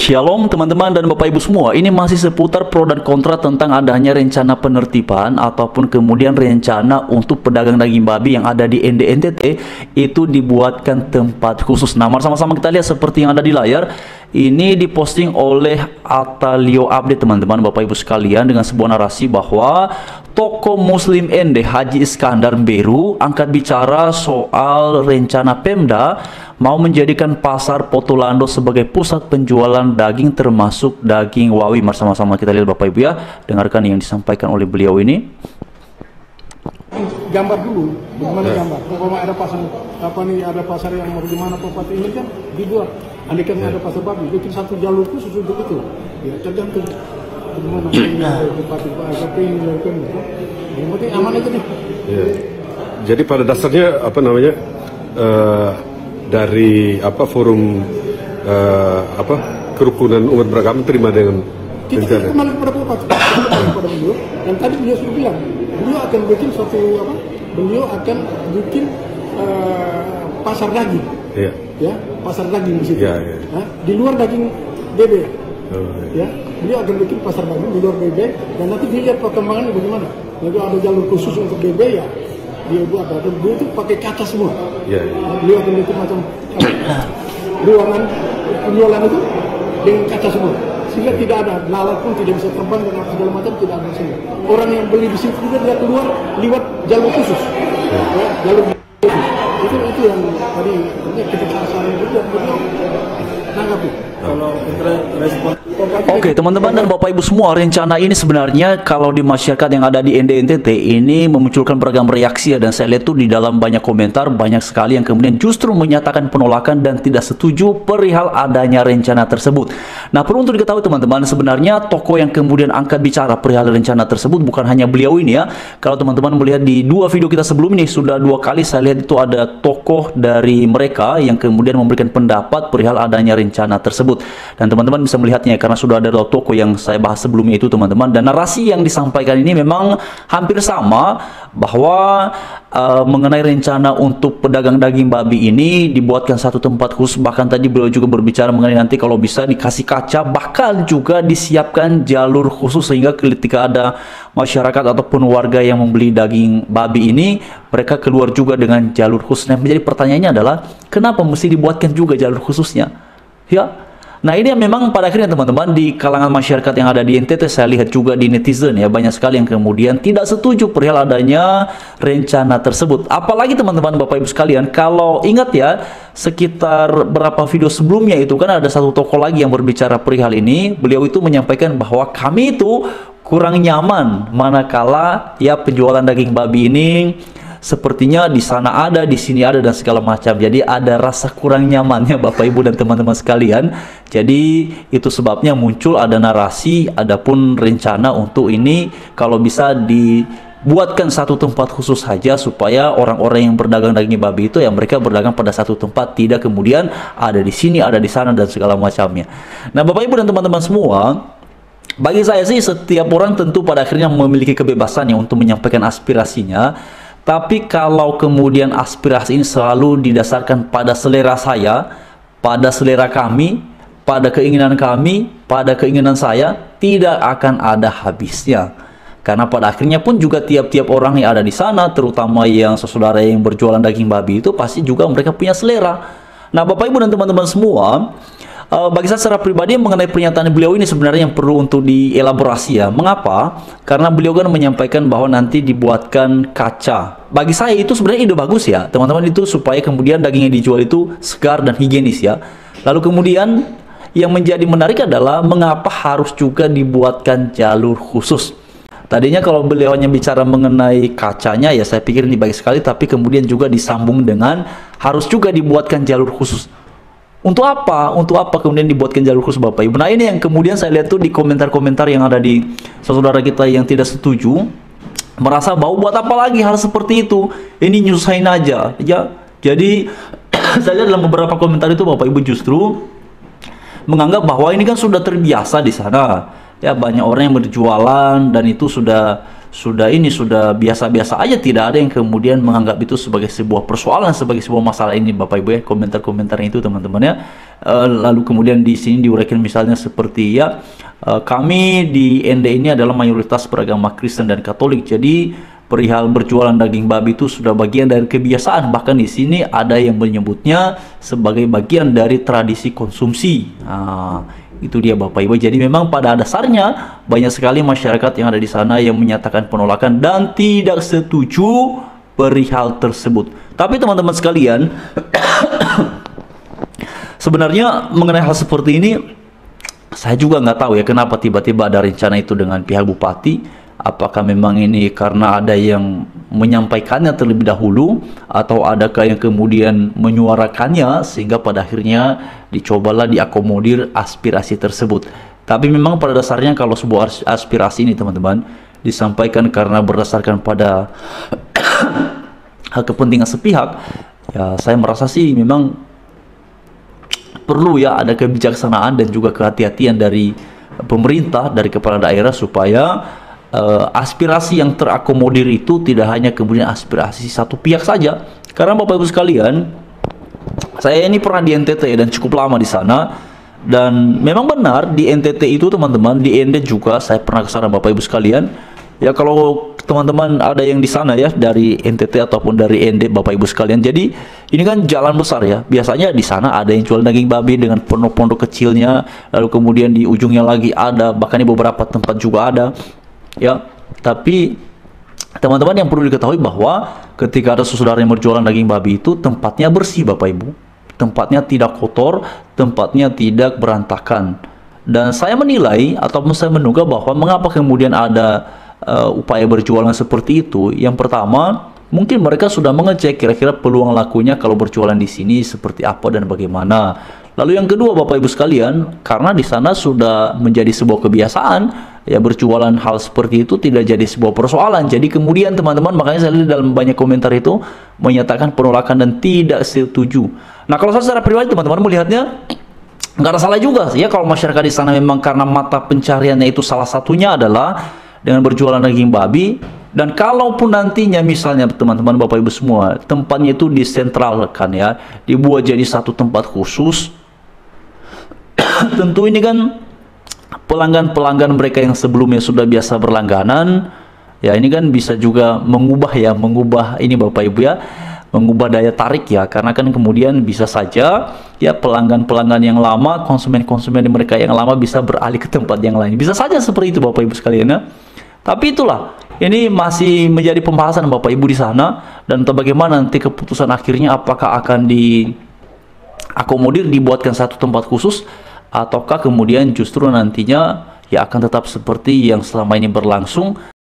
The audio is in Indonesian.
Shalom teman-teman dan Bapak Ibu semua. Ini masih seputar pro dan kontra tentang adanya rencana penertiban ataupun kemudian rencana untuk pedagang daging babi yang ada di NTT itu dibuatkan tempat khusus. Nah, sama-sama kita lihat seperti yang ada di layar. Ini diposting oleh Atalio Update teman-teman Bapak Ibu sekalian dengan sebuah narasi bahwa tokoh Muslim ND Haji Iskandar Beru angkat bicara soal rencana Pemda mau menjadikan pasar Potulando sebagai pusat penjualan daging termasuk daging wawi. Sama-sama kita lihat Bapak Ibu ya, dengarkan yang disampaikan oleh beliau ini. Gambar dulu, bagaimana gambar? Kalau ada pasar apa nih, ada pasar yang mau gimana Bupati ini kan dibuat. Andai kan ada pasar babi, bikin satu jalur khusus untuk itu. Ya tergantung bagaimana Bupati ini lakukan. Yang penting aman itu nih. Ya. Jadi pada dasarnya apa namanya dari forum kerukunan umat beragama terima dengan kita kembali kepada Bupati, kepada beliau. Yang tadi beliau sudah bilang, beliau akan bikin beliau akan bikin pasar daging. Ya. Ya, pasar daging di situ. Ya, ya. Nah, di luar daging bebek. Ya, beliau akan bikin pasar daging di luar bebek dan nanti dilihat perkembangannya bagaimana. Nanti ada jalur khusus untuk bebek ya. Dia buat dan beliau itu pakai kaca semua. Ya, ya. Nah, beliau akan bikin macam ruangan penjualan itu dengan kaca semua. Sehingga tidak ada lalat pun tidak bisa terbang dan segala macam tidak ada semua. Orang yang beli di situ juga dia keluar lewat jalur khusus. Ya, jalur khusus. Itu yang tadi kita sasaran juga beliau tanggapi. Kalau respon. Oke teman-teman dan Bapak Ibu semua, rencana ini sebenarnya kalau di masyarakat yang ada di NTT ini memunculkan beragam reaksi ya, dan saya lihat tuh di dalam banyak komentar banyak sekali yang kemudian justru menyatakan penolakan dan tidak setuju perihal adanya rencana tersebut. Nah, perlu untuk diketahui teman-teman, sebenarnya tokoh yang kemudian angkat bicara perihal rencana tersebut bukan hanya beliau ini ya. Kalau teman-teman melihat di dua video kita sebelum ini, sudah dua kali saya lihat itu ada tokoh dari mereka yang kemudian memberikan pendapat perihal adanya rencana tersebut. Dan teman-teman bisa melihatnya karena sudah ada toko yang saya bahas sebelumnya itu teman-teman, dan narasi yang disampaikan ini memang hampir sama bahwa mengenai rencana untuk pedagang daging babi ini dibuatkan satu tempat khusus. Bahkan tadi beliau juga berbicara mengenai nanti kalau bisa dikasih kaca, bahkan juga disiapkan jalur khusus sehingga ketika ada masyarakat ataupun warga yang membeli daging babi ini mereka keluar juga dengan jalur khusus. Nah, menjadi pertanyaannya adalah kenapa mesti dibuatkan juga jalur khususnya ya? Nah, ini yang memang pada akhirnya teman-teman di kalangan masyarakat yang ada di NTT, saya lihat juga di netizen ya, banyak sekali yang kemudian tidak setuju perihal adanya rencana tersebut. Apalagi teman-teman Bapak Ibu sekalian, kalau ingat ya, sekitar berapa video sebelumnya itu kan ada satu tokoh lagi yang berbicara perihal ini. Beliau itu menyampaikan bahwa kami itu kurang nyaman manakala ya penjualan daging babi ini sepertinya di sana ada, di sini ada, dan segala macam. Jadi ada rasa kurang nyamannya Bapak Ibu dan teman-teman sekalian. Jadi itu sebabnya muncul ada narasi, adapun rencana untuk ini kalau bisa dibuatkan satu tempat khusus saja supaya orang-orang yang berdagang daging babi itu yang mereka berdagang pada satu tempat, tidak kemudian ada di sini, ada di sana, dan segala macamnya. Nah, Bapak Ibu dan teman-teman semua, bagi saya sih setiap orang tentu pada akhirnya memiliki kebebasannya untuk menyampaikan aspirasinya. Tapi kalau kemudian aspirasi ini selalu didasarkan pada selera saya, pada selera kami, pada keinginan kami, pada keinginan saya, tidak akan ada habisnya. Karena pada akhirnya pun juga tiap-tiap orang yang ada di sana, terutama yang saudara yang berjualan daging babi itu pasti juga mereka punya selera. Nah, Bapak Ibu dan teman-teman semua, bagi saya secara pribadi mengenai pernyataan beliau ini sebenarnya yang perlu untuk dielaborasi ya. Mengapa? Karena beliau kan menyampaikan bahwa nanti dibuatkan kaca. Bagi saya itu sebenarnya ide bagus ya teman-teman, itu supaya kemudian daging yang dijual itu segar dan higienis ya. Lalu kemudian yang menjadi menarik adalah mengapa harus juga dibuatkan jalur khusus. Tadinya kalau beliau hanya bicara mengenai kacanya ya saya pikir ini baik sekali, tapi kemudian juga disambung dengan harus juga dibuatkan jalur khusus. Untuk apa? Untuk apa kemudian dibuatkan jalur khusus Bapak Ibu? Nah, ini yang kemudian saya lihat tuh di komentar-komentar yang ada di saudara kita yang tidak setuju, merasa bahwa buat apa lagi hal seperti itu? Ini nyusahin aja ya. Jadi saya lihat dalam beberapa komentar itu Bapak Ibu justru menganggap bahwa ini kan sudah terbiasa di sana. Ya, banyak orang yang berjualan dan itu sudah biasa-biasa aja, tidak ada yang kemudian menganggap itu sebagai sebuah persoalan, sebagai sebuah masalah ini Bapak Ibu ya, komentar-komentar itu teman-teman ya. lalu kemudian di sini diuraikan misalnya seperti ya, kami di ND ini adalah mayoritas beragama Kristen dan Katolik, jadi perihal berjualan daging babi itu sudah bagian dari kebiasaan, bahkan di sini ada yang menyebutnya sebagai bagian dari tradisi konsumsi. Itu dia Bapak Ibu. Jadi memang pada dasarnya banyak sekali masyarakat yang ada di sana yang menyatakan penolakan dan tidak setuju perihal tersebut. Tapi teman-teman sekalian, sebenarnya mengenai hal seperti ini saya juga nggak tahu ya kenapa tiba-tiba ada rencana itu dengan pihak bupati. Apakah memang ini karena ada yang menyampaikannya terlebih dahulu, atau adakah yang kemudian menyuarakannya sehingga pada akhirnya dicobalah diakomodir aspirasi tersebut. Tapi memang pada dasarnya kalau sebuah aspirasi ini teman-teman disampaikan karena berdasarkan pada hak kepentingan sepihak, ya saya merasa sih memang perlu ya ada kebijaksanaan dan juga kehati-hatian dari pemerintah, dari kepala daerah, supaya aspirasi yang terakomodir itu tidak hanya kemudian aspirasi satu pihak saja. Karena Bapak Ibu sekalian, saya ini pernah di NTT dan cukup lama di sana, dan memang benar di NTT itu teman-teman, di ND juga saya pernah ke sana Bapak Ibu sekalian. Ya kalau teman-teman ada yang di sana ya dari NTT ataupun dari ND Bapak Ibu sekalian, jadi ini kan jalan besar ya, biasanya di sana ada yang jual daging babi dengan pondok-pondok kecilnya, lalu kemudian di ujungnya lagi ada, bahkan di beberapa tempat juga ada ya. Tapi teman-teman yang perlu diketahui bahwa ketika ada saudara yang berjualan daging babi itu tempatnya bersih Bapak Ibu, tempatnya tidak kotor, tempatnya tidak berantakan. Dan saya menilai ataupun saya menduga bahwa mengapa kemudian ada upaya berjualan seperti itu. Yang pertama, mungkin mereka sudah mengecek kira-kira peluang lakunya kalau berjualan di sini seperti apa dan bagaimana. Lalu yang kedua Bapak Ibu sekalian, karena di sana sudah menjadi sebuah kebiasaan ya, berjualan hal seperti itu tidak jadi sebuah persoalan. Jadi kemudian teman-teman, makanya saya lihat dalam banyak komentar itu menyatakan penolakan dan tidak setuju. Nah kalau saya secara pribadi teman-teman melihatnya nggak ada salah juga ya kalau masyarakat di sana memang karena mata pencariannya itu salah satunya adalah dengan berjualan daging babi. Dan kalaupun nantinya misalnya teman-teman Bapak Ibu semua tempatnya itu disentralkan ya, dibuat jadi satu tempat khusus, tentu ini kan pelanggan-pelanggan mereka yang sebelumnya sudah biasa berlangganan ya, ini kan bisa juga mengubah ini Bapak Ibu ya, mengubah daya tarik ya, karena kan kemudian bisa saja ya pelanggan-pelanggan yang lama, konsumen-konsumen mereka yang lama bisa beralih ke tempat yang lain, bisa saja seperti itu Bapak Ibu sekalian ya. Tapi itulah, ini masih menjadi pembahasan Bapak Ibu di sana, dan entah bagaimana nanti keputusan akhirnya, apakah akan diakomodir, dibuatkan satu tempat khusus, ataukah kemudian justru nantinya ya akan tetap seperti yang selama ini berlangsung.